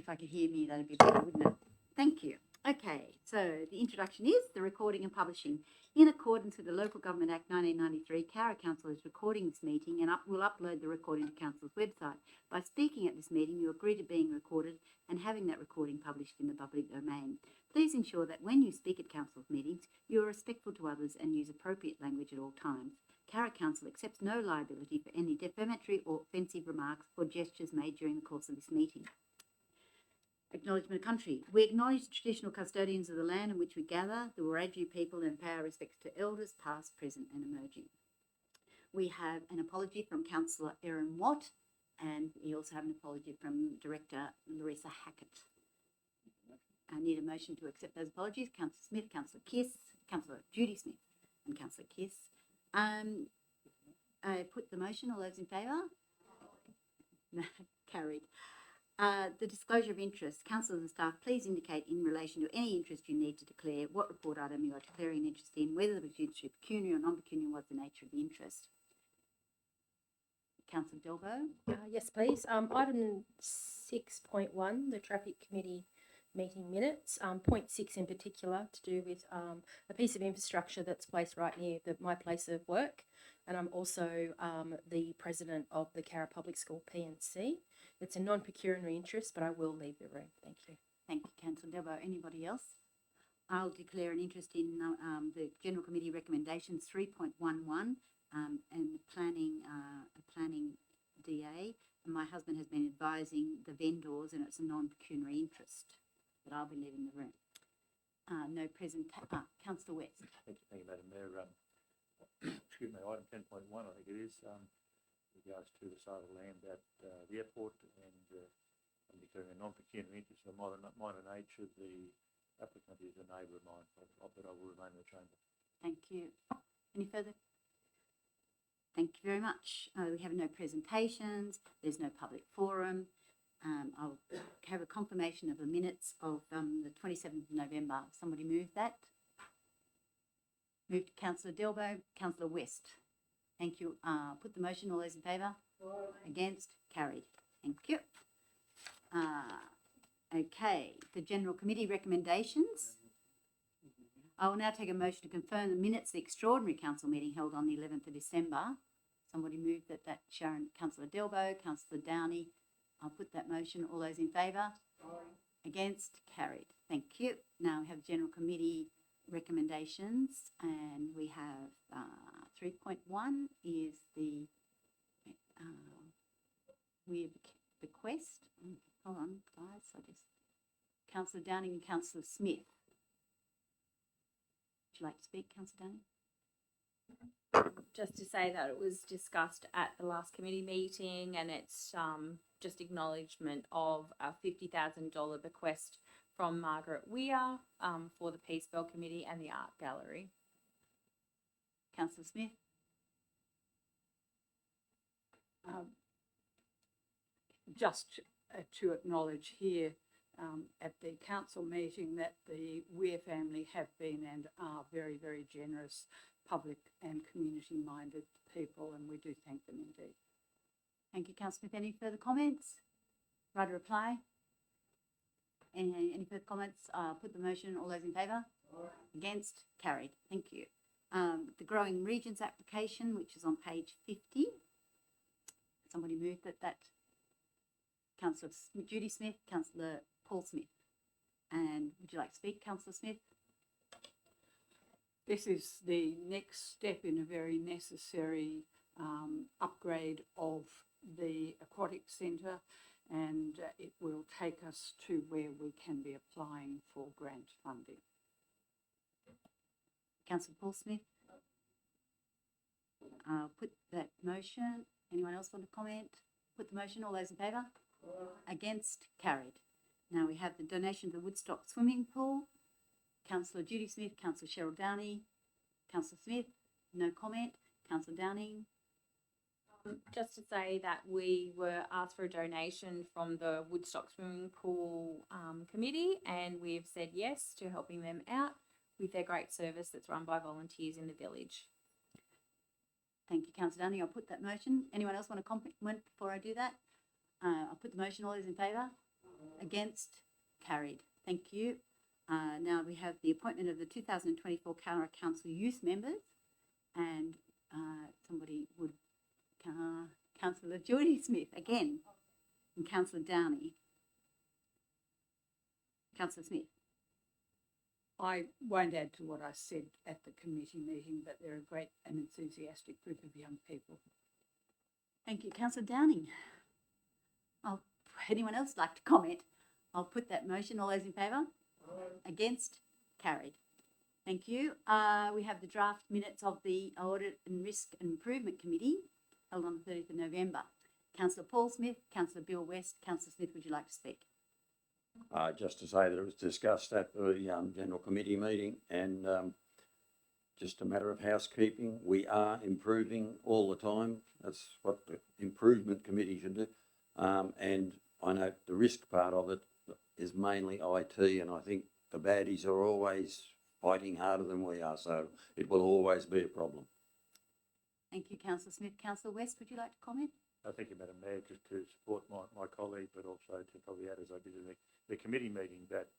If I could hear me, that'd be better, wouldn't it? Thank you. Okay, so the introduction is the recording and publishing. In accordance with the Local Government Act 1993, Cowra Council is recording this meeting and will upload the recording to Council's website. By speaking at this meeting, you agree to being recorded and having that recording published in the public domain. Please ensure that when you speak at Council's meetings, you are respectful to others and use appropriate language at all times. Cowra Council accepts no liability for any defamatory or offensive remarks or gestures made during the course of this meeting. Acknowledgement of country. We acknowledge the traditional custodians of the land in which we gather, the Wiradjuri people, and pay our respects to elders past, present and emerging. We have an apology from Councillor Erin Watt, and we also have an apology from Director Larissa Hackett. I need a motion to accept those apologies. Councillor Smith, Councillor Kiss, Councillor Judy Smith and Councillor Kiss. I put the motion. All those in favour? Carried. The disclosure of interest. Councillors and staff, please indicate in relation to any interest you need to declare what report item you are declaring an interest in, whether the interest is pecuniary or non-pecuniary, what's the nature of the interest. Councillor Delbo. Yes, please. Item 6.1, the Traffic Committee meeting minutes. Point 6 in particular to do with a piece of infrastructure that's placed right near my place of work. And I'm also the president of the Cowra Public School P&C. It's a non-pecuniary interest, but I will leave the room. Thank you. Thank you, Councillor Delbo. Anybody else? I'll declare an interest in the General Committee recommendations 3.11 and the planning DA. And my husband has been advising the vendors, and it's a non-pecuniary interest. But I'll be leaving the room. No present. Councillor West. Thank you, Madam Mayor. Excuse me, item 10.1, I think it is, regards to the sale of land at the airport, and I'm declaring a non-pecuniary interest of minor nature. The applicant is a neighbour of mine, but I will remain in the chamber. Thank you. Any further? Thank you very much. We have no presentations. There's no public forum. I'll have a confirmation of the minutes of the 27th of November. Somebody move that. Move to Councillor Delbo. Councillor West. Thank you. Put the motion. All those in favour? Against? Carried. Thank you. Okay. The General Committee recommendations. I will now take a motion to confirm the minutes of the extraordinary council meeting held on the 11th of December. Somebody move that Sharon, Councillor Delbo, Councillor Downey. I'll put that motion. All those in favour? Against? Carried. Thank you. Now we have General Committee recommendations, and we have 3.1 is the bequest. Hold on, guys. Councillor Downing and Councillor Smith. Would you like to speak, Councillor Downing? Just to say that it was discussed at the last committee meeting, and it's just acknowledgement of a $50,000 bequest from Margaret Weir for the Peace Bell Committee and the Art Gallery. Councillor Smith. Just to acknowledge here at the council meeting that the Weir family have been and are very, very generous, public and community-minded people, and we do thank them indeed. Thank you, Councillor Smith. Any further comments? Right, a reply? Any further comments? Put the motion. All those in favour? Against? Carried. Thank you. The Growing Regions application, which is on page 50. Somebody moved that. Councillor Judy Smith, Councillor Paul Smith. And would you like to speak, Councillor Smith? This is the next step in a very necessary upgrade of the aquatic centre, and it will take us to where we can be applying for grant funding. Councillor Paul Smith. I'll put that motion. Anyone else want to comment? Put the motion. All those in favour? Against? Carried. Now we have the donation of the Woodstock swimming pool. Councillor Judy Smith, Councillor Cheryl Downey. Councillor Smith, no comment. Councillor Downing. Just to say that we were asked for a donation from the Woodstock Swimming Pool Committee, and we've said yes to helping them out with their great service that's run by volunteers in the village. Thank you, Councillor Downing. I'll put that motion. Anyone else want to comment before I do that? I'll put the motion. All those in favour? Against? Carried. Thank you. Now we have the appointment of the 2024 Cowra Council youth members, and somebody would, Councillor Judy Smith again, and Councillor Downey. Councillor Smith. I won't add to what I said at the committee meeting, but they're a great and enthusiastic group of young people. Thank you. Councillor Downing. Anyone else like to comment? I'll put that motion. All those in favour? Against? Carried. Thank you. We have the draft minutes of the Audit and Risk and Improvement Committee held on the 30th of November. Councillor Paul Smith, Councillor Bill West. Councillor Smith, would you like to speak? Just to say that it was discussed at the General Committee meeting, and just a matter of housekeeping. We are improving all the time. That's what the improvement committee should do. And I know the risk part of it is mainly IT, and I think the baddies are always fighting harder than we are, so it will always be a problem. Thank you, Councillor Smith. Councillor West, would you like to comment? Thank you, Madam Mayor, just to support my colleague, but also to probably add, as I did in the committee meeting, that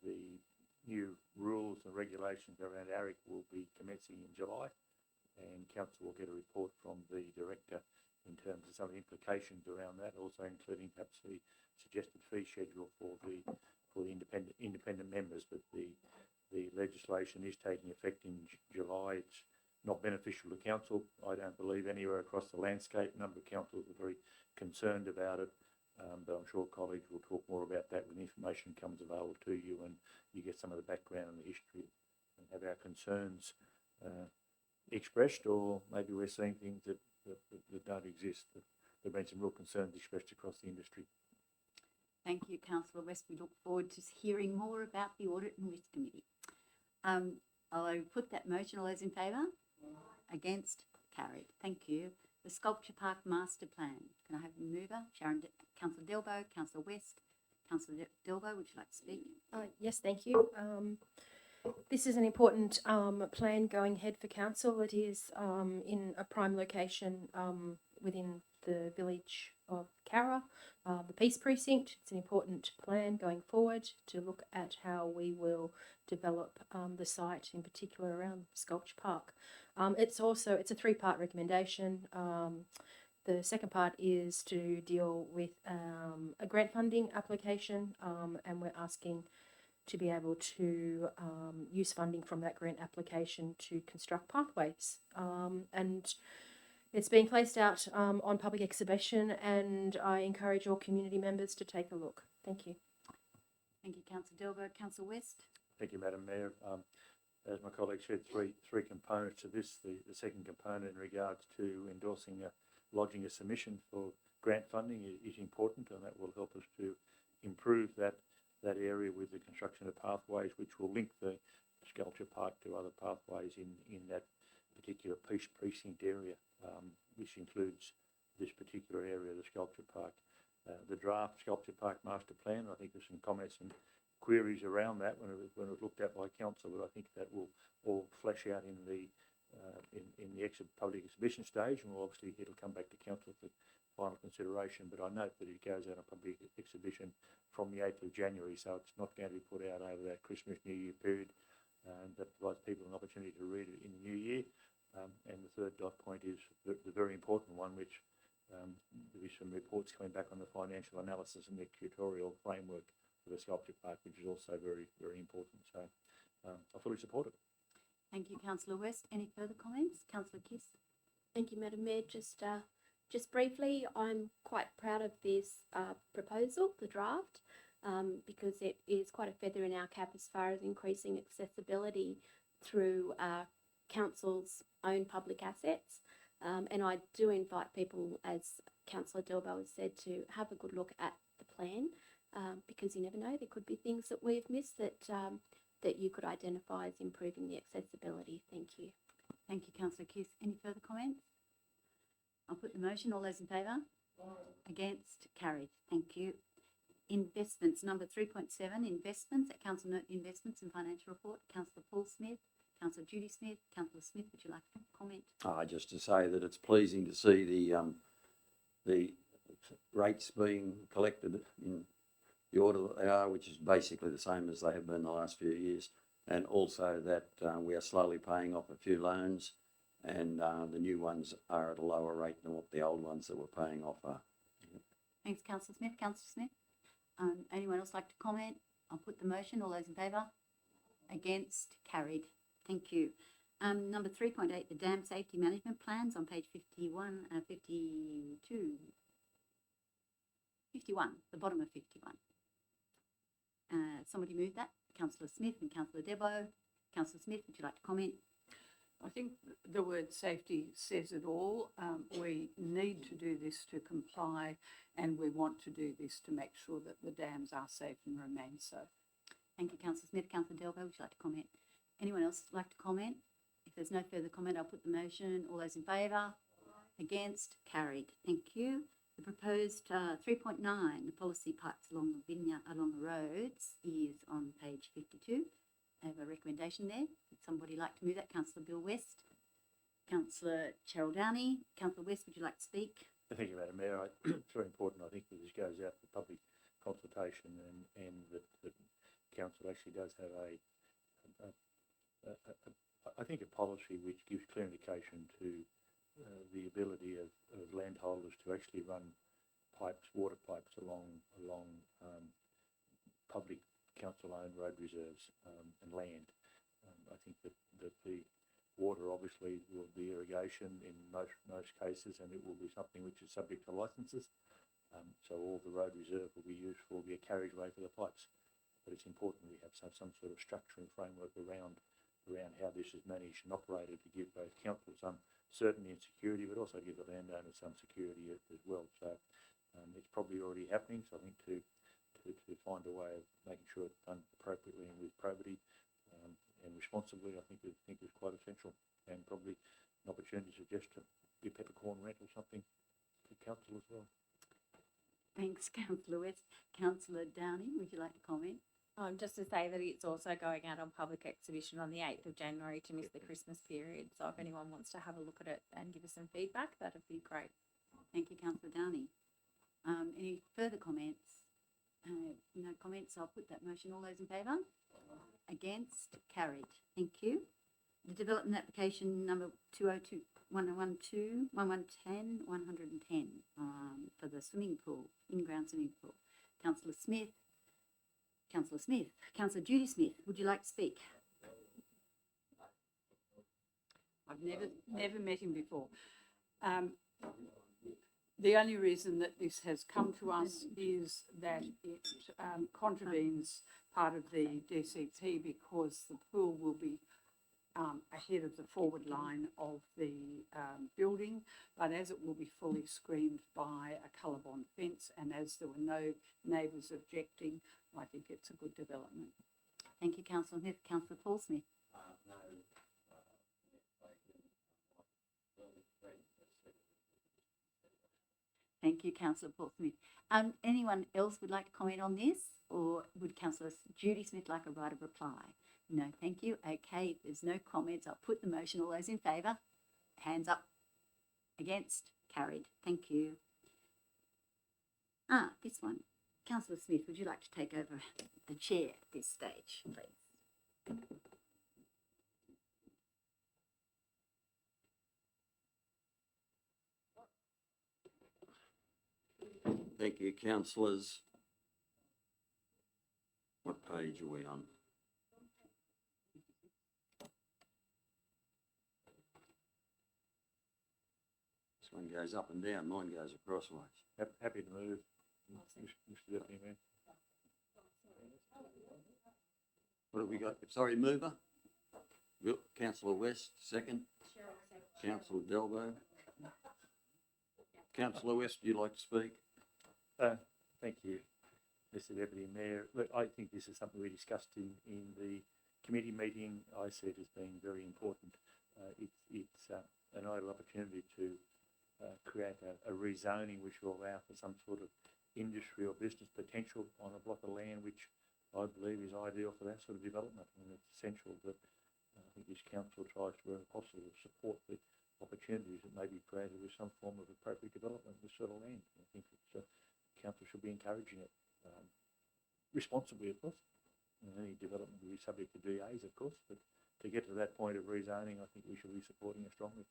the new rules and regulations around ARIC will be commencing in July, and Council will get a report from the Director in terms of some of the implications around that, also including perhaps the suggested fee schedule for the independent members. But the legislation is taking effect in July. It's not beneficial to council, I don't believe, anywhere across the landscape. A number of councils are very concerned about it, but I'm sure colleagues will talk more about that when the information comes available to you and you get some of the background and the history and have our concerns expressed, or maybe we're seeing things that don't exist. There have been some real concerns expressed across the industry. Thank you, Councillor West. We look forward to hearing more about the Audit and Risk Committee. I'll put that motion. All those in favour? Against? Carried. Thank you. The Sculpture Park Master Plan. Can I have a mover? Councillor Delbo, Councillor West. Councillor Delbo, would you like to speak? Yes, thank you. This is an important plan going ahead for council. It is in a prime location within the village of Cowra, the Peace Precinct. It's an important plan going forward to look at how we will develop the site, in particular around Sculpture Park. It's a three-part recommendation. The second part is to deal with a grant funding application, and we're asking to be able to use funding from that grant application to construct pathways. And it's being placed out on public exhibition, and I encourage all community members to take a look. Thank you. Thank you, Councillor Delbo. Councillor West. Thank you, Madam Mayor. As my colleague said, three components to this. The second component in regards to lodging a submission for grant funding is important, and that will help us to improve that area with the construction of pathways, which will link the Sculpture Park to other pathways in that particular Peace Precinct area, which includes this particular area, the Sculpture Park. The draft Sculpture Park Master Plan, I think there's some comments and queries around that when it was looked at by council, but I think that will all flesh out in the public exhibition stage, and it'll come back to council for final consideration. But I note that it goes out on public exhibition from the 8th of January, so it's not going to be put out over that Christmas New Year period, and that provides people an opportunity to read it in the new year. And the third dot point is the very important one, which there is some reports coming back on the financial analysis and the tutorial framework for the Sculpture Park, which is also very, very important. So I fully support it. Thank you, Councillor West. Any further comments? Councillor Kiss. Thank you, Madam Mayor. Just briefly, I'm quite proud of this proposal, the draft, because it is quite a feather in our cap as far as increasing accessibility through council's own public assets. And I do invite people, as Councillor Delbo has said, to have a good look at the plan, because you never know, there could be things that we've missed that you could identify as improving the accessibility. Thank you. Thank you, Councillor Kiss. Any further comments? I'll put the motion. All those in favour? Against? Carried. Thank you. Investments, number 3.7, investments. At Council note investments and financial report. Councillor Paul Smith, Councillor Judy Smith. Councillor Smith, would you like to comment? Just to say that it's pleasing to see the rates being collected in the order that they are, which is basically the same as they have been the last few years. And also that we are slowly paying off a few loans, and the new ones are at a lower rate than what the old ones that we're paying off are. Thanks, Councillor Smith. Councillor Smith, anyone else like to comment? I'll put the motion. All those in favour? Against? Carried. Thank you. Number 3.8, the dam safety management plans on page 51, 52, 51, the bottom of 51. Somebody move that. Councillor Smith and Councillor Debo. Councillor Smith, would you like to comment? I think the word safety says it all. We need to do this to comply, and we want to do this to make sure that the dams are safe and remain so. Thank you, Councillor Smith. Councillor Delbo, would you like to comment? Anyone else like to comment? If there's no further comment, I'll put the motion. All those in favour? Against? Carried. Thank you. The proposed 3.9, the policy pipes along the roads, is on page 52. I have a recommendation there. Would somebody like to move that? Councillor Bill West. Councillor Cheryl Downey. Councillor West, would you like to speak? Thank you, Madam Mayor. It's very important, I think, that this goes out for public consultation, and that the council actually does have I think a policy which gives clear indication to the ability of landholders to actually run water pipes along public council-owned road reserves and land. I think that the water obviously will be irrigation in most cases, and it will be something which is subject to licences. So all the road reserve will be used for be a carriageway for the pipes. But it's important we have some sort of structure and framework around how this is managed and operated to give both council some certainty and security, but also give the landowners some security as well. So it's probably already happening. So I think to find a way of making sure it's done appropriately and with probity and responsibly, I think is quite essential, and probably an opportunity to suggest to give peppercorn rent or something to council as well. Thanks, Councillor West. Councillor Downey, would you like to comment? Just to say that it's also going out on public exhibition on the 8th of January to miss the Christmas period. So if anyone wants to have a look at it and give us some feedback, that'd be great. Thank you, Councillor Downey. Any further comments? No comments. I'll put that motion. All those in favour? Against? Carried. Thank you. The development application number 202 112 1110 110 for the swimming pool, in-ground swimming pool. Councillor Smith. Councillor Smith. Councillor Judy Smith, would you like to speak? I've never met him before. The only reason that this has come to us is that it contravenes part of the DCT, because the pool will be ahead of the forward line of the building, but as it will be fully screened by a colour-bond fence, and as there were no neighbours objecting, I think it's a good development. Thank you, Councillor Smith. Councillor Paul Smith. Thank you, Councillor Paul Smith. Anyone else would like to comment on this, or would Councillor Judy Smith like a right of reply? No, thank you. Okay, if there's no comments, I'll put the motion. All those in favour? Hands up. Against? Carried. Thank you. This one. Councillor Smith, would you like to take over the chair at this stage, please? Thank you, councillors. What page are we on? This one goes up and down, mine goes acrossways. Happy to move, Mr. Deputy Mayor. What have we got? Sorry, mover? Councillor West, second. Councillor Delbo. Councillor West, would you like to speak? Thank you, Mr. Deputy Mayor. Look, I think this is something we discussed in the committee meeting. I see it as being very important. It's an ideal opportunity to create a rezoning which will allow for some sort of industry or business potential on a block of land which I believe is ideal for that sort of development. And it's essential that I think this council tries to, where possible, support the opportunities that may be created with some form of appropriate development of this sort of land. I think it's, council should be encouraging it. responsibly, of course. And any development will be subject to DAs, of course, but to get to that point of rezoning, I think we should be supporting it strongly.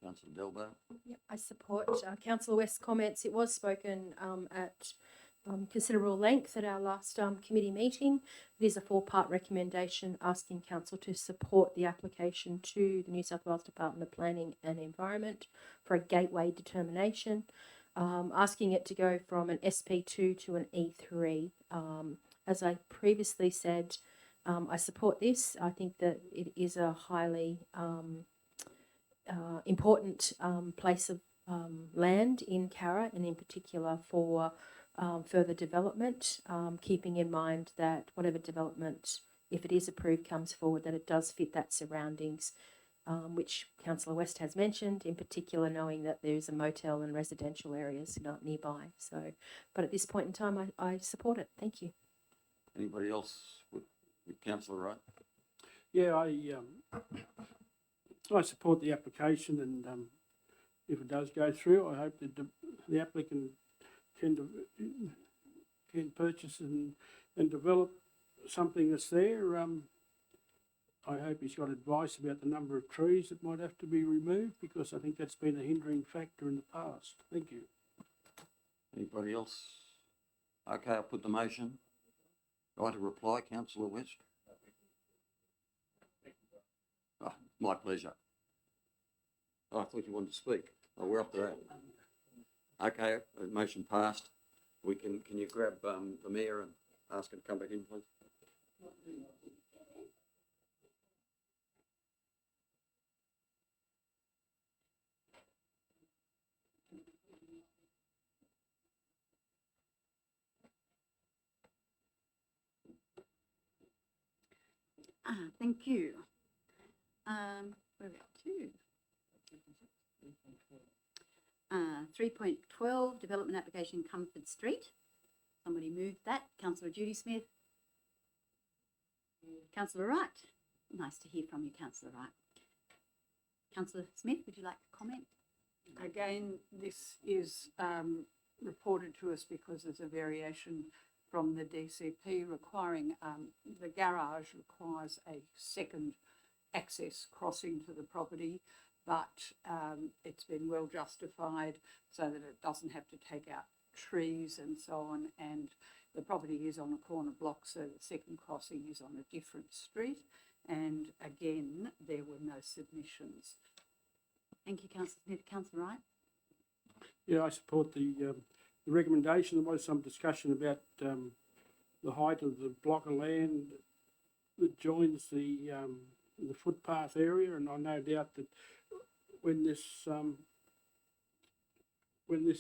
Councillor Delbo. Yep, I support Councillor West's comments. It was spoken at considerable length at our last committee meeting. It is a 4-part recommendation asking Council to support the application to the New South Wales Department of Planning and Environment for a gateway determination, asking it to go from an SP2 to an E3. As I previously said, I support this. I think that it is a highly important place of land in Cowra, and in particular for further development, keeping in mind that whatever development, if it is approved, comes forward, that it does fit that surroundings, which Councillor West has mentioned, in particular knowing that there's a motel and residential areas not nearby. So, but at this point in time, I support it. Thank you. Anybody else with Councillor Wright? Yeah, I support the application, and if it does go through, I hope that the applicant can purchase and develop something that's there. I hope he's got advice about the number of trees that might have to be removed, because I think that's been a hindering factor in the past. Thank you. Anybody else? Okay, I'll put the motion. Right to reply, Councillor West? Oh, my pleasure. Oh, I thought you wanted to speak. Oh, we're up to that. Okay, the motion passed. Can you grab the mayor and ask him to come back in, please? Thank you. Where are we up to? 3.12, development application Comfort Street. Somebody moved that. Councillor Judy Smith. Councillor Wright. Nice to hear from you, Councillor Wright. Councillor Smith, would you like to comment? Again, this is reported to us because there's a variation from the DCP requiring, the garage requires a second access crossing to the property, but it's been well justified so that it doesn't have to take out trees and so on, and the property is on a corner block, so the second crossing is on a different street, and again, there were no submissions. Thank you, Councillor Smith. Councillor Wright? Yeah, I support the recommendation. There was some discussion about the height of the block of land that joins the footpath area, and I no doubt that when this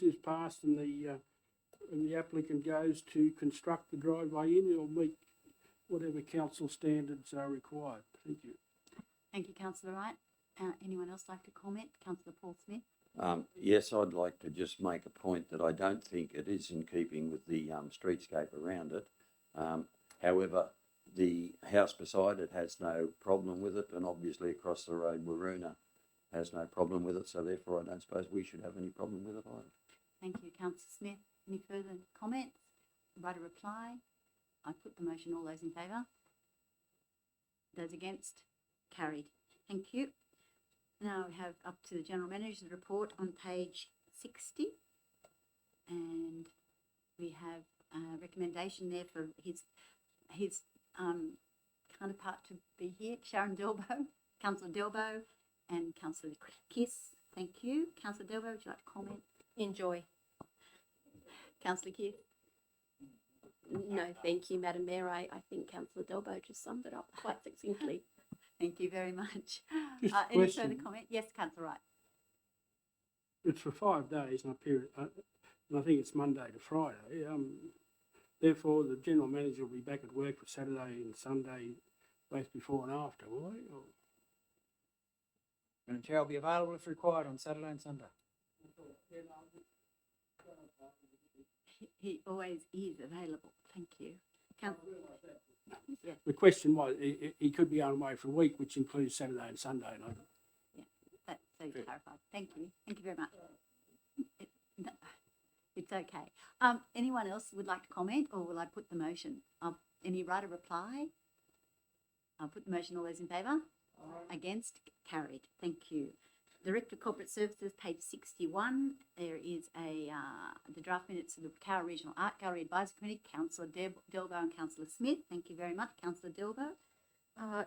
is passed and the applicant goes to construct the driveway in, it'll meet whatever council standards are required. Thank you. Thank you, Councillor Wright. Anyone else like to comment? Councillor Paul Smith? Yes, I'd like to just make a point that I don't think it is in keeping with the streetscape around it. However, the house beside it has no problem with it, and obviously across the road, Waroona has no problem with it, so therefore I don't suppose we should have any problem with it either. Thank you, Councillor Smith. Any further comments? Right, a reply? I put the motion. All those in favour? Those against? Carried. Thank you. Now we have up to the General Manager's report on page 60, and we have a recommendation there for his counterpart to be here, Sharon Delbo, Councillor Delbo and Councillor Kiss. Thank you. Councillor Delbo, would you like to comment? Enjoy. Councillor Kiss? No, thank you, Madam Mayor. I think Councillor Delbo just summed it up quite succinctly. Thank you very much. Just a Any further question. comment? Yes, Councillor Wright. It's for 5 days, and I think it's Monday to Friday. Therefore, the General Manager will be back at work for Saturday and Sunday, both before and after, will they? Or? And the chair will be available if required on Saturday and Sunday. He always is available. Thank you. Yes, The question was, he could be on away for a week, which includes Saturday and Sunday. And that's so clarified. Thank you. Thank you very much. It's okay. Anyone else would like to comment, or will I put the motion? Any right of reply? I'll put the motion. All those in favour? Against? Carried. Thank you. Director of Corporate Services, page 61. There is the draft minutes of the Cowra Regional Art Gallery Advisory Committee, Councillor Delbo and Councillor Smith. Thank you very much, Councillor Delbo.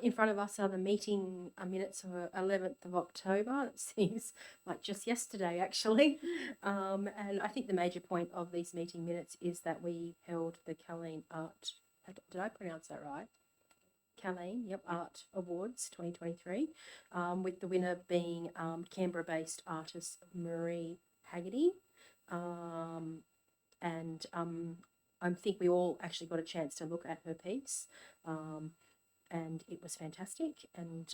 In front of us are the meeting minutes of 11th of October. It seems like just yesterday, actually. And I think the major point of these meeting minutes is that we held the Colleen Art, did I pronounce that right? Colleen, yep, Art Awards 2023, with the winner being Canberra-based artist Marie Haggerty. I think we all actually got a chance to look at her piece. And it was fantastic. And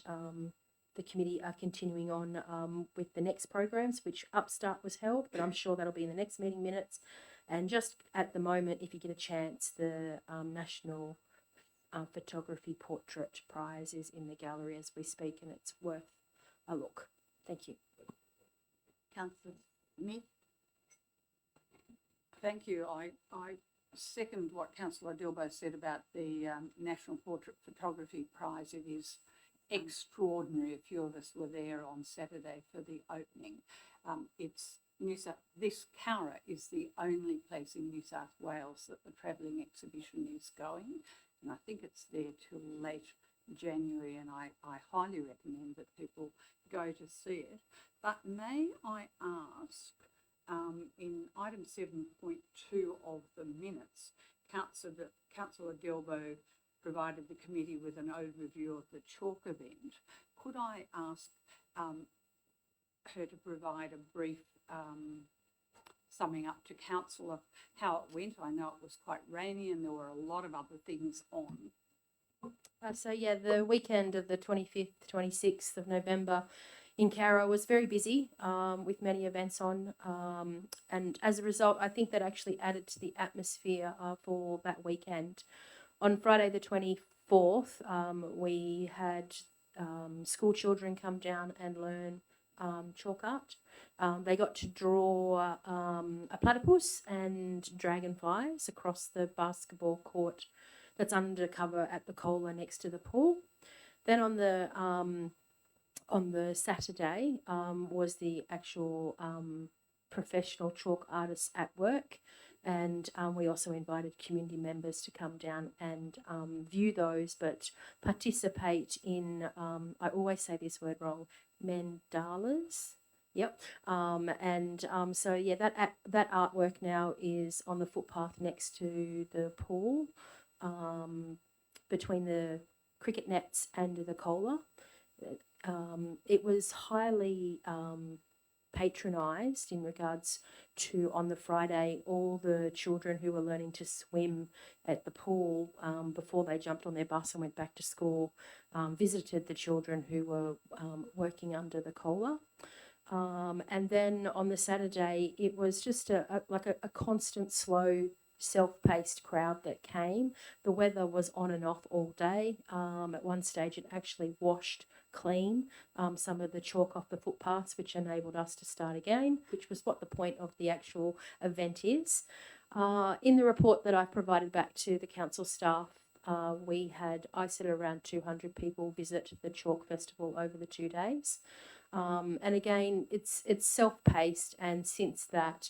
the committee are continuing on with the next programs, which Upstart was held, but I'm sure that'll be in the next meeting minutes. And just at the moment, if you get a chance, the National Photography Portrait Prize is in the gallery as we speak, and it's worth a look. Thank you. Councillor Smith. Thank you. I second what Councillor Dilbo said about the National Portrait Photography Prize. It is extraordinary. A few of us were there on Saturday for the opening. This Cowra is the only place in New South Wales that the travelling exhibition is going, and I think it's there till late January, and I highly recommend that people go to see it. But may I ask, in item 7.2 of the minutes, Councillor Delbo provided the committee with an overview of the chalk event. Could I ask her to provide a brief summing up to council of how it went? I know it was quite rainy and there were a lot of other things on. The weekend of the 25th, 26th of November in Cowra was very busy with many events on. And as a result, I think that actually added to the atmosphere for that weekend. On Friday the 24th, we had school children come down and learn chalk art. They got to draw a platypus and dragonflies across the basketball court that's undercover at the Cowra next to the pool. Then on the Saturday was the actual professional chalk artists at work, and we also invited community members to come down and view those, but participate in, I always say this word wrong, mandalas. Yep. That artwork now is on the footpath next to the pool, between the cricket nets and the Cowra. It was highly patronised in regards to, on the Friday, all the children who were learning to swim at the pool before they jumped on their bus and went back to school, visited the children who were working under the Cowra. And then on the Saturday, it was just a constant, slow, self-paced crowd that came. The weather was on and off all day. At one stage, it actually washed clean some of the chalk off the footpaths, which enabled us to start again, which was what the point of the actual event is. In the report that I provided back to the council staff, I said around 200 people visit the Chalk Festival over the 2 days. And again, it's self-paced, and since that,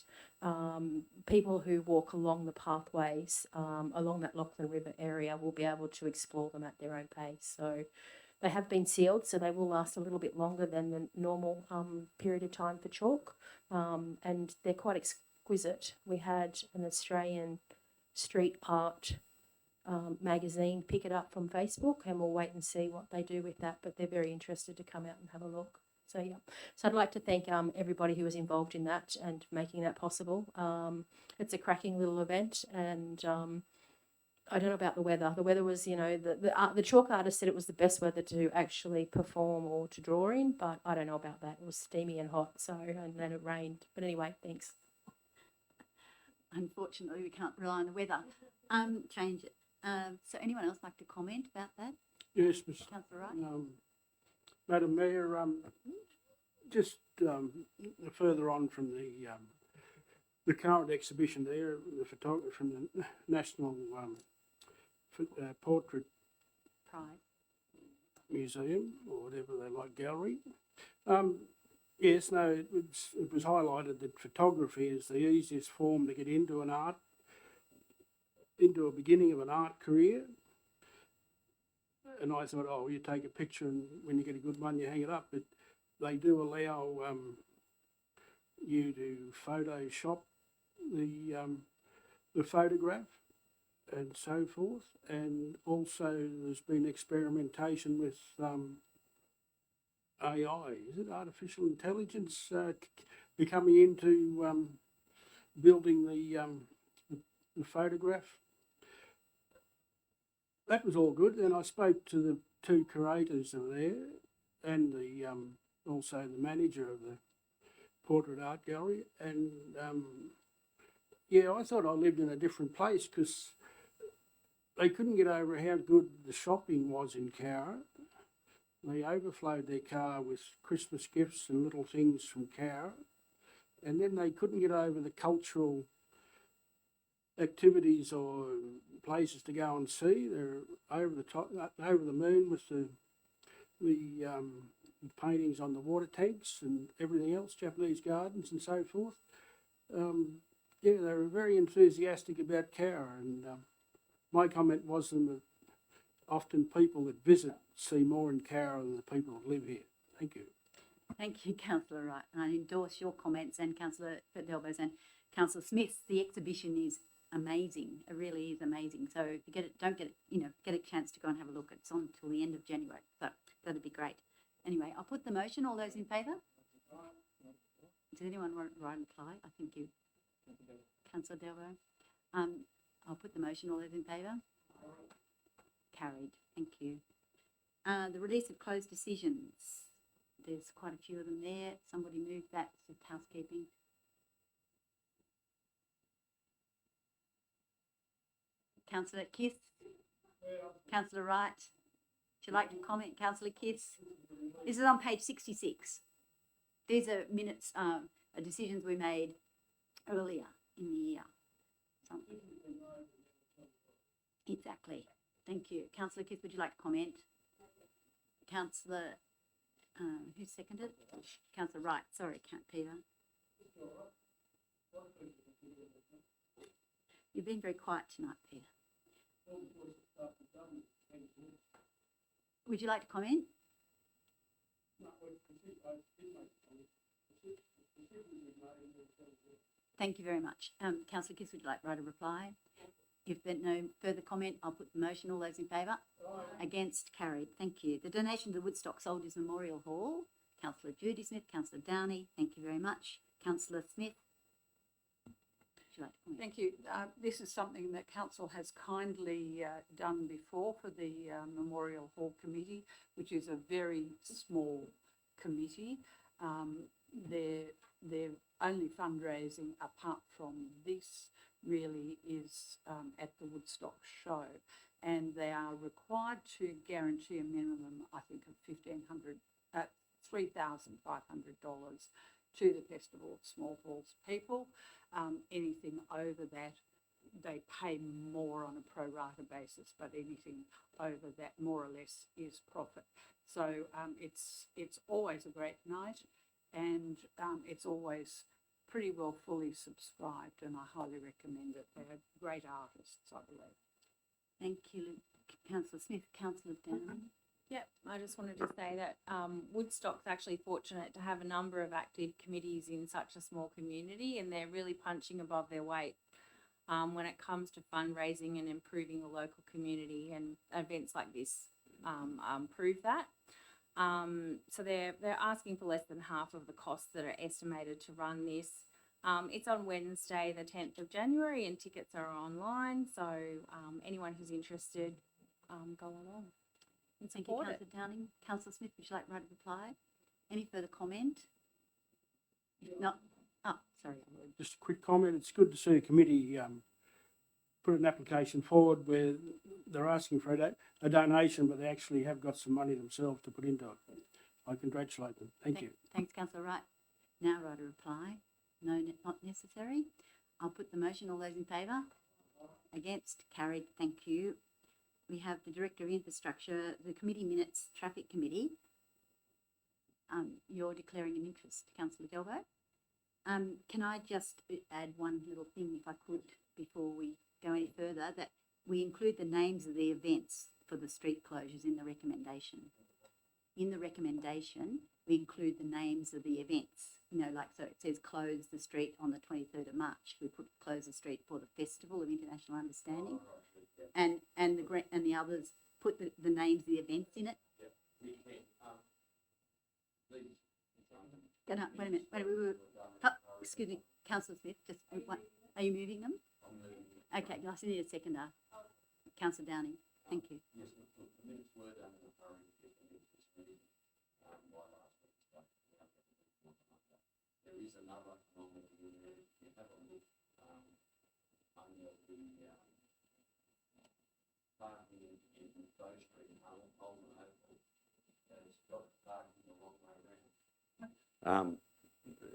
people who walk along the pathways along that Lachlan River area will be able to explore them at their own pace. So they have been sealed, so they will last a little bit longer than the normal period of time for chalk, and they're quite exquisite. We had an Australian street art magazine pick it up from Facebook, and we'll wait and see what they do with that, but they're very interested to come out and have a look. So yeah, so I'd like to thank everybody who was involved in that and making that possible. It's a cracking little event, and I don't know about the weather. The weather was, the chalk artist said it was the best weather to actually perform or to draw in, but I don't know about that. It was steamy and hot, and then it rained. But anyway, thanks. Unfortunately, we can't rely on the weather. Change it. So anyone else like to comment about that? Yes, Ms. Councillor Wright? Madam Mayor, just further on from the current exhibition there, the photographer from the National Portrait Pride. Museum, or whatever they like, gallery. Yes, no, it was highlighted that photography is the easiest form to get into a beginning of an art career. And I thought, oh, you take a picture and when you get a good one, you hang it up. But they do allow you to Photoshop the photograph and so forth. And also there's been experimentation with AI, is it artificial intelligence, becoming into building the photograph. That was all good. And I spoke to the two curators of there and the also the manager of the Portrait Art Gallery. And yeah, I thought I lived in a different place because they couldn't get over how good the shopping was in Cowra. They overflowed their car with Christmas gifts and little things from Cowra. And then they couldn't get over the cultural activities or places to go and see. They're over the top, over the moon with the paintings on the water tanks and everything else, Japanese gardens and so forth. Yeah, they were very enthusiastic about Cowra, and my comment was that often people that visit see more in Cowra than the people that live here. Thank you. Thank you, Councillor Wright. And I endorse your comments, and Councillor Delbos and Councillor Smith. The exhibition is amazing. It really is amazing. So if you get a chance to go and have a look. It's on till the end of January. So that'd be great. Anyway, I'll put the motion. All those in favour? Does anyone want to reply? I think you, Councillor Delbo. I'll put the motion. All those in favour? Carried. Thank you. The release of closed decisions. There's quite a few of them there. Somebody moved that. It's just housekeeping. Councillor Kiss? Councillor Wright? Would you like to comment, Councillor Kiss? This is on page 66. These are minutes, decisions we made earlier in the year. Exactly. Thank you. Councillor Kiss, would you like to comment? Councillor, who seconded? Councillor Wright. Sorry, Peter. You've been very quiet tonight, Peter. Would you like to comment? Thank you very much. Councillor Kiss, would you like to write a reply? If there's no further comment, I'll put the motion. All those in favour? Against? Carried. Thank you. The donation to the Woodstock Soldiers Memorial Hall. Councillor Judy Smith, Councillor Downey, thank you very much. Councillor Smith. Would you like to comment? Thank you. This is something that Council has kindly done before for the Memorial Hall Committee, which is a very small committee. Their only fundraising apart from this really is at the Woodstock show, and they are required to guarantee a minimum, I think, of $3,500 to the Festival of Small Falls people. Anything over that, they pay more on a pro rata basis, but anything over that more or less is profit. So it's always a great night, and it's always pretty well fully subscribed, and I highly recommend it. They're great artists, I believe. Thank you, Councillor Smith. Councillor Downey. Yep, I just wanted to say that Woodstock's actually fortunate to have a number of active committees in such a small community, and they're really punching above their weight when it comes to fundraising and improving the local community, and events like this prove that. So they're asking for less than half of the costs that are estimated to run this. It's on Wednesday, the 10th of January, and tickets are online. So anyone who's interested, go along. Thank you, Councillor Downing. Councillor Smith, would you like to write a reply? Any further comment? If not, sorry. Just a quick comment. It's good to see a committee put an application forward where they're asking for a donation, but they actually have got some money themselves to put into it. I congratulate them. Thank you. Thanks, Councillor Wright. Now write a reply. No, not necessary. I'll put the motion. All those in favour? Against? Carried. Thank you. We have the Director of Infrastructure, the committee minutes, Traffic Committee. You're declaring an interest, Councillor Delbo. Can I just add one little thing, if I could, before we go any further, that we include the names of the events for the street closures in the recommendation. In the recommendation, we include the names of the events. You know, like, so it says close the street on the 23rd of March. We put close the street for the Festival of International Understanding, and the others put the names of the events in it. Wait a minute. Excuse me, Councillor Smith. Just what, are you moving them? Okay, I still need a seconder. Councillor Downing. Thank you.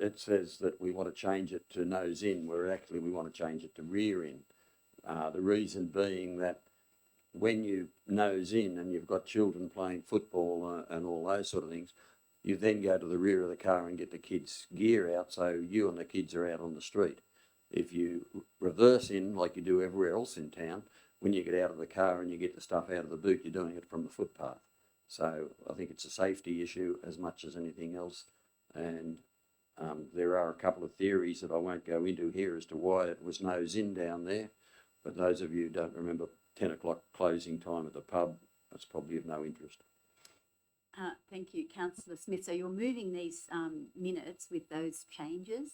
It says that we want to change it to nose in, where actually we want to change it to rear in. The reason being that when you nose in and you've got children playing football and all those sort of things, you then go to the rear of the car and get the kids' gear out, so you and the kids are out on the street. If you reverse in, like you do everywhere else in town, when you get out of the car and you get the stuff out of the boot, you're doing it from the footpath. So I think it's a safety issue as much as anything else. And there are a couple of theories that I won't go into here as to why it was nose in down there. But those of you who don't remember 10 o'clock closing time at the pub, that's probably of no interest. Thank you, Councillor Smith. So you're moving these minutes with those changes?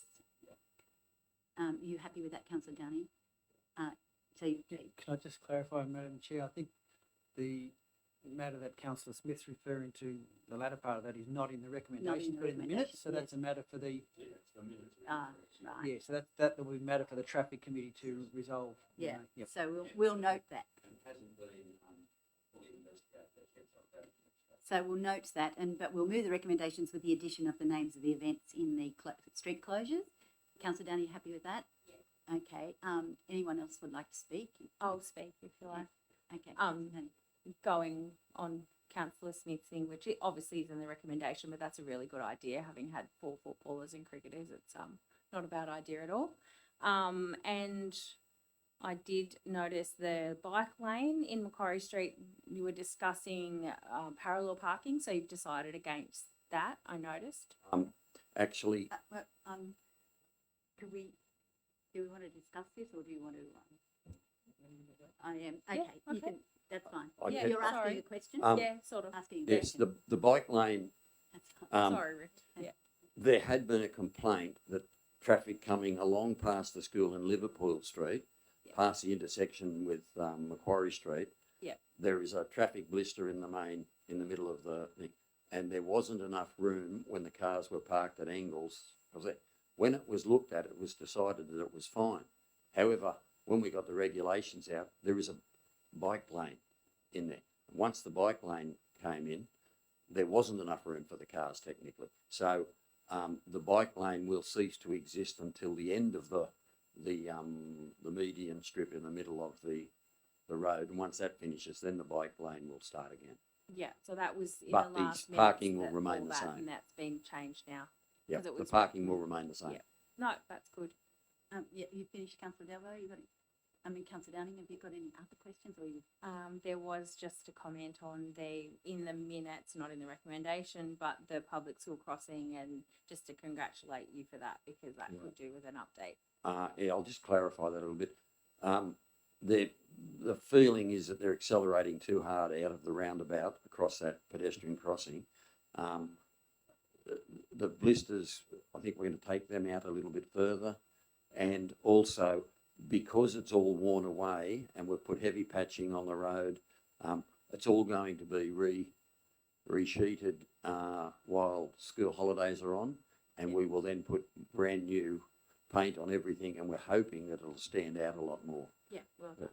Are you happy with that, Councillor Downing? Can I just clarify, Madam Chair? I think the matter that Councillor Smith's referring to, the latter part of that, is not in the recommendation, but in the minutes. So that's a matter for the. Right. Yeah, so that will be a matter for the Traffic Committee to resolve. Yeah. Yep. So we'll note that. So we'll note that, but we'll move the recommendations with the addition of the names of the events in the street closures. Councillor Downey, you happy with that? Yeah. Okay. Anyone else would like to speak? I'll speak if you like. Okay. Going on Councillor Smith's thing, which it obviously is in the recommendation, but that's a really good idea. Having had 4 footballers and cricketers, it's not a bad idea at all. And I did notice the bike lane in Macquarie Street. You were discussing parallel parking, so you've decided against that. I noticed. Actually, do we want to discuss this, or do you want to? I am Yeah, okay. You okay. can. That's fine. Yeah, You're asking sorry. a question. Yeah, sort of. Asking a yes, question. the bike lane, That's fine. Sorry, Rick. Yeah. there had been a complaint that traffic coming along past the school in Liverpool Street, past the intersection with Macquarie Street, there is a traffic blister in the middle of the thing, and there wasn't enough room when the cars were parked at angles. When it was looked at, it was decided that it was fine. However, when we got the regulations out, there is a bike lane in there. Once the bike lane came in, there wasn't enough room for the cars technically. So the bike lane will cease to exist until the end of the median strip in the middle of the road. And once that finishes, then the bike lane will start again. Yeah, so that was in But the last the parking minutes will that remain all the that, same. and that's been changed now. Yeah, 'Cause it the was- parking will remain the same. Yeah. No, that's good. Yeah, you finished, Councillor Delvo. You got it. Councillor Downing, have you got any other questions, or you? There was just a comment on in the minutes, not in the recommendation, but the public school crossing, and just to congratulate you for that, because that could do with an update. Yeah, I'll just clarify that a little bit. The feeling is that they're accelerating too hard out of the roundabout across that pedestrian crossing. The blisters, I think we're going to take them out a little bit further, and also because it's all worn away and we've put heavy patching on the road, it's all going to be resheeted while school holidays are on, and we will then put brand new paint on everything, and we're hoping that it'll stand out a lot more. Yeah, well done.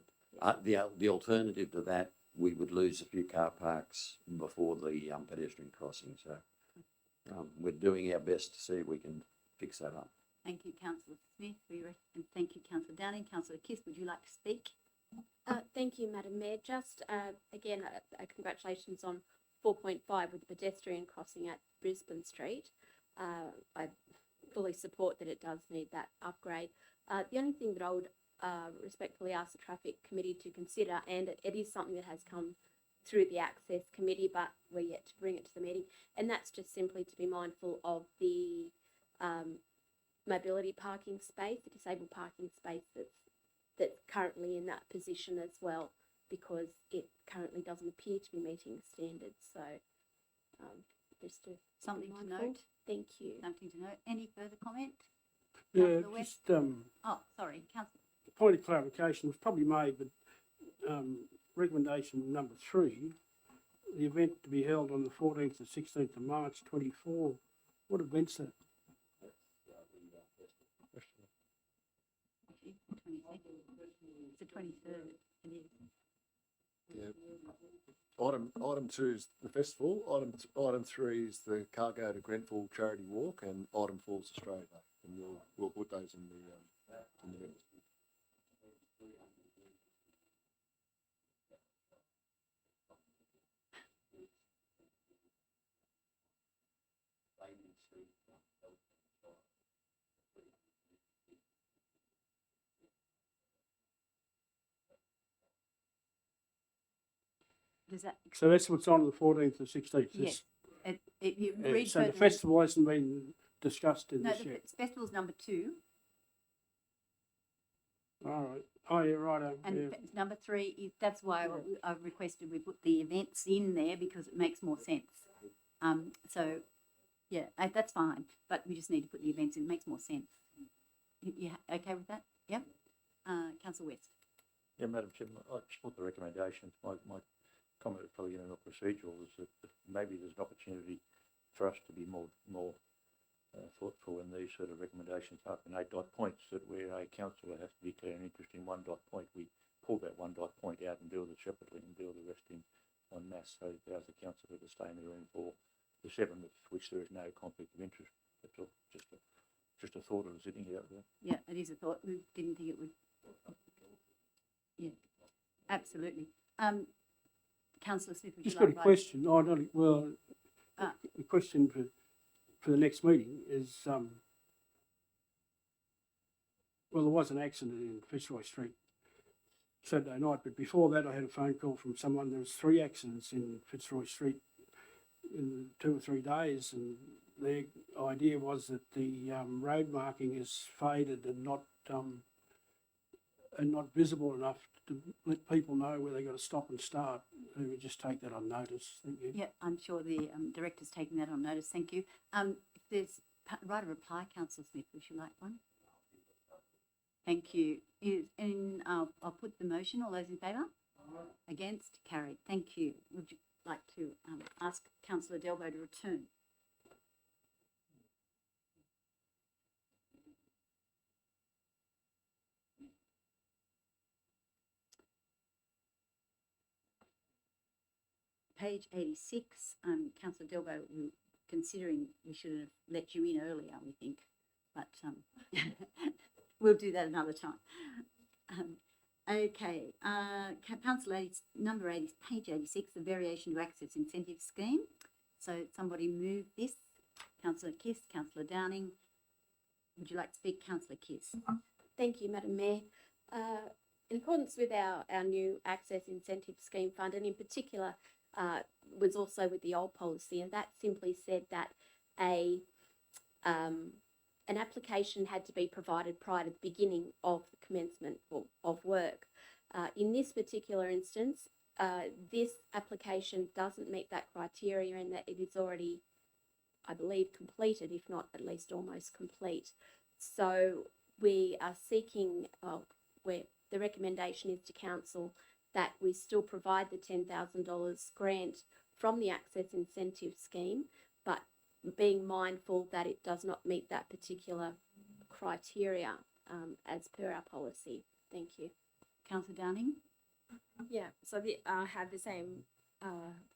The alternative to that, we would lose a few car parks before the pedestrian crossing. So we're doing our best to see if we can fix that up. Thank you, Councillor Smith. And thank you, Councillor Downing. Councillor Kiss, would you like to speak? Thank you, Madam Mayor. Just again, congratulations on 4.5 with the pedestrian crossing at Brisbane Street. I fully support that it does need that upgrade. The only thing that I would respectfully ask the Traffic Committee to consider, and it is something that has come through the Access Committee, but we're yet to bring it to the meeting, and that's just simply to be mindful of the mobility parking space, the disabled parking space that's currently in that position as well, because it currently doesn't appear to be meeting standards. So just to Something be to mindful. note. Thank you. Something to note. Any further comment? Yeah, Councillor West? just, Oh, sorry, Councillor. point of clarification was probably made, but recommendation number 3, the event to be held on the 14th to 16th of March 24. What event's that? It's the 23rd. It is. Yeah. Item 2 is the festival. Item 3 is the Cargo to Grenfell Charity Walk, and item 4 is Australia Day. And we'll put those in the minutes. Does that? So that's what's on the 14th to 16th. Yes. You Yeah, read so the further- festival hasn't been discussed in No, this the yet. festival's number 2, All right. Oh, yeah, right. and Yeah. number 3 is, that's why I've requested we put the events in there, because it makes more sense. So, yeah, that's fine, but we just need to put the events in. It makes more sense. You okay with that? Yep. Councillor West. Yeah, Madam Chairman, I support the recommendations. My comment is probably not procedural, is that maybe there's an opportunity for us to be more thoughtful in these sort of recommendations up in 8 dot points, that where a councillor has to declare an interest in 1 dot point, we pull that 1 dot point out and deal with it separately and deal with the rest in en masse, so it allows the councillor to stay in the room for the 7 with which there is no conflict of interest. That's all. Just a thought of sitting out there. Yeah, it is a thought. We didn't think it would. Yeah, absolutely. Councillor Smith, would Just you got like a right- question. Oh, no, well, Ah. the question for the next meeting is, well, there was an accident in Fitzroy Street Saturday night, but before that I had a phone call from someone. There was 3 accidents in Fitzroy Street in 2 or 3 days, and their idea was that the road marking is faded and not visible enough to let people know where they got to stop and start. We would just take that on notice. Thank you. Yeah, I'm sure the director's taking that on notice. Thank you. If there's right of reply, Councillor Smith, would you like one? Thank you. I'll put the motion. All those in favour? Against? Carried. Thank you. Would you like to ask Councillor Delbo to return? Page 86, Councillor Delbo, considering we should have let you in earlier, we think, but we'll do that another time. Okay, Councillor number 80, page 86, the variation to access incentive scheme. So somebody move this. Councillor Kiss, Councillor Downing. Would you like to speak, Councillor Kiss? Thank you, Madam Mayor. In accordance with our new Access Incentive Scheme Fund, and in particular was also with the old policy, and that simply said that an application had to be provided prior to the beginning of the commencement of work. In this particular instance, this application doesn't meet that criteria, in that it is already, I believe, completed, if not at least almost complete. So we are seeking, where the recommendation is to council that we still provide the $10,000 grant from the Access Incentive Scheme, but being mindful that it does not meet that particular criteria as per our policy. Thank you. Councillor Downing? Yeah, so I have the same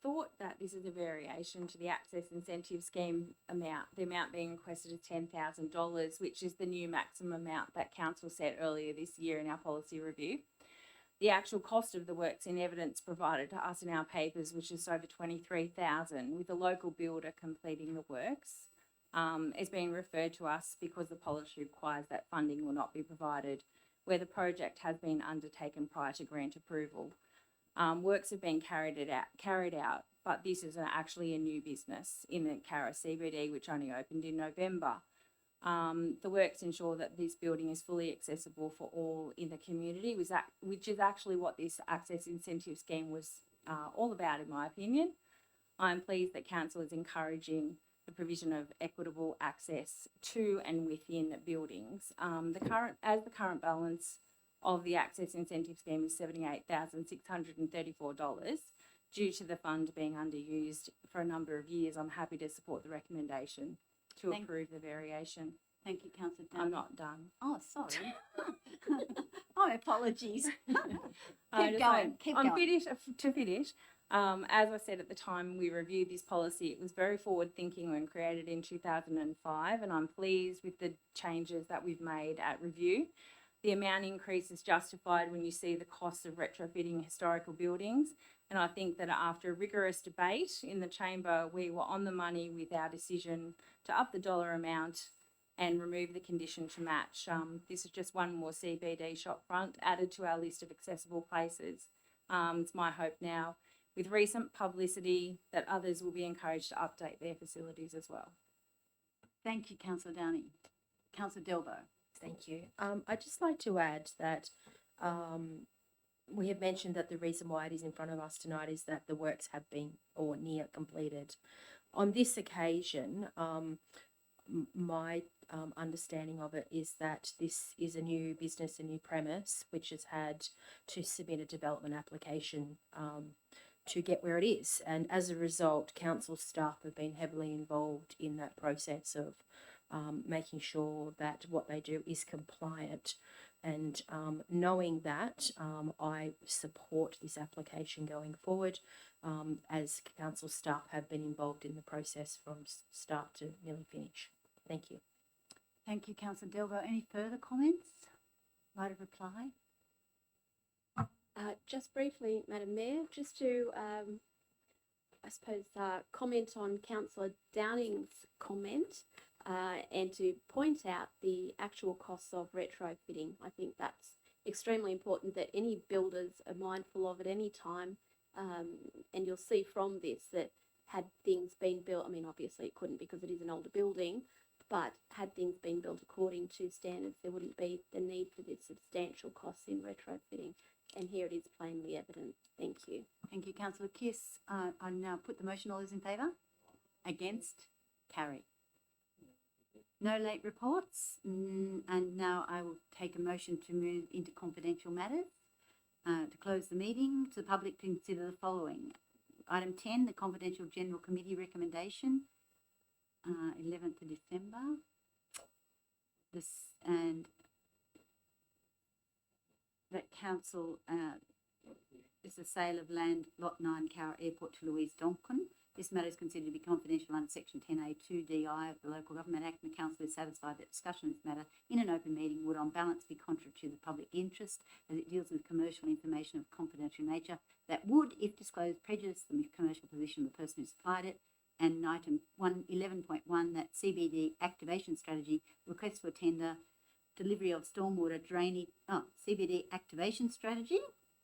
thought that this is a variation to the access incentive scheme amount. The amount being requested is $10,000, which is the new maximum amount that council set earlier this year in our policy review. The actual cost of the works in evidence provided to us in our papers was just over $23,000, with a local builder completing the works. Is being referred to us because the policy requires that funding will not be provided where the project has been undertaken prior to grant approval. Works have been carried out, but this is actually a new business in the Cowra CBD, which only opened in November. The works ensure that this building is fully accessible for all in the community, which is actually what this access incentive scheme was all about, in my opinion. I'm pleased that council is encouraging the provision of equitable access to and within buildings. The current balance of the access incentive scheme is $78,634. Due to the fund being underused for a number of years, I'm happy to support the recommendation to approve the variation. Thank you, Councillor I'm not done. Oh, sorry. Oh, apologies. Keep going. To finish, as I said at the time we reviewed this policy, it was very forward thinking when created in 2005, and I'm pleased with the changes that we've made at review. The amount increase is justified when you see the cost of retrofitting historical buildings, and I think that after rigorous debate in the chamber, we were on the money with our decision to up the dollar amount and remove the condition to match. This is just one more CBD shop front added to our list of accessible places. It's my hope now, with recent publicity, that others will be encouraged to update their facilities as well. Thank you, Councillor Downing. Councillor Delbo. Thank you. I'd just like to add that we have mentioned that the reason why it is in front of us tonight is that the works have been or near completed. On this occasion, my understanding of it is that this is a new business, a new premise, which has had to submit a development application to get where it is. And as a result, council staff have been heavily involved in that process of making sure that what they do is compliant. And knowing that, I support this application going forward, as council staff have been involved in the process from start to nearly finish. Thank you. Thank you, Councillor Delbo. Any further comments? Right of reply? Just briefly, Madam Mayor, just to, I suppose, comment on Councillor Downing's comment and to point out the actual costs of retrofitting. I think that's extremely important that any builders are mindful of at any time. And you'll see from this that had things been built, I mean, obviously it couldn't because it is an older building, but had things been built according to standards, there wouldn't be the need for this substantial costs in retrofitting. And here it is plainly evident. Thank you. Thank you, Councillor Kiss. I now put the motion. All those in favour? Against? Carry. No late reports. And now I will take a motion to move into confidential matters. To close the meeting, to the public to consider the following. Item 10, the confidential general committee recommendation, 11th of December. And that council is the sale of land, lot 9, Cowra Airport to Louise Donkin. This matter is considered to be confidential under section 10A2DI of the Local Government Act, and the council is satisfied that discussion of this matter in an open meeting would on balance be contrary to the public interest, as it deals with commercial information of confidential nature that would, if disclosed, prejudice the commercial position of the person who supplied it. And item 11.1, that CBD activation strategy, request for tender, delivery of stormwater drainage, CBD activation strategy.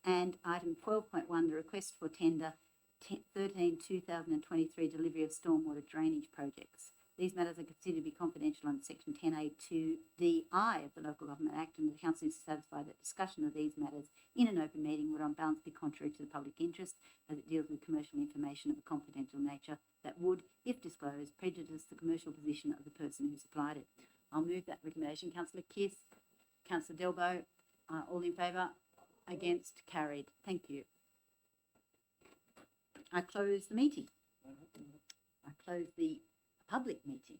And item 12.1, the request for tender 13/2023 delivery of stormwater drainage projects. These matters are considered to be confidential under section 10A2DI of the Local Government Act, and the council is satisfied that discussion of these matters in an open meeting would on balance be contrary to the public interest, as it deals with commercial information of a confidential nature that would, if disclosed, prejudice the commercial position of the person who supplied it. I'll move that recommendation. Councillor Kiss, Councillor Delbo, all in favour? Against? Carried. Thank you. I close the meeting. I close the public meeting.